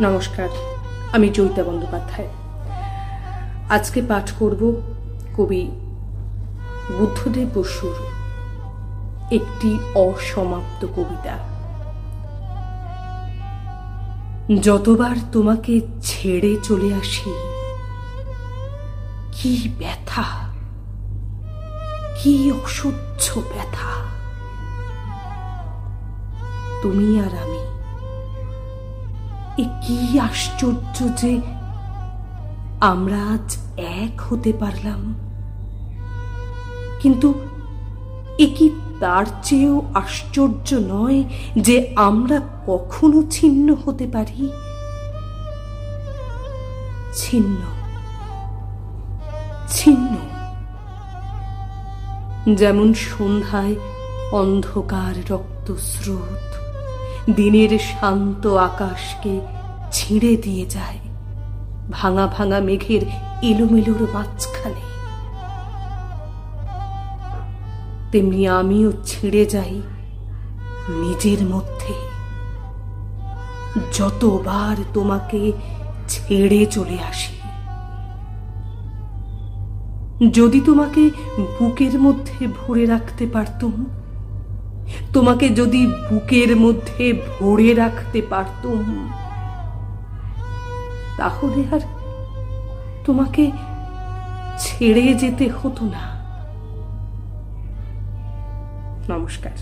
নমস্কার, আমি জয়িতা বন্দ্যোপাধ্যায়। আজকে পাঠ করব কবি বুদ্ধদেব বসুর একটি অসমাপ্ত কবিতা। যতবার তোমাকে ছেড়ে চলে আসি, কি ব্যথা, কি অসহ্য ব্যথা। তুমি আর আমি, এ কি আশ্চর্য যে আমরা আজ এক হতে পারলাম, কিন্তু এ কি তার চেয়েও আশ্চর্য নয় যে আমরা কখনো ছিন্ন হতে পারি? ছিন্ন ছিন্ন, যেমন সন্ধ্যায় অন্ধকার রক্তস্রোত দিনের শান্ত আকাশকে ছিঁড়ে দিয়ে যায় ভাঙা ভাঙা মেঘের এলোমেলোর মাঝখানে, তেমনি আমিও ছিঁড়ে যাই নিজের মধ্যে যতবার তোমাকে ছেড়ে চলে আসি। যদি তোমাকে বুকের মধ্যে ভরে রাখতে পারতুম, তোমাকে যদি বুকের মধ্যে ভরে রাখতে পারতুম, তাহলে আর তোমাকে ছেড়ে যেতে হতো না। নমস্কার।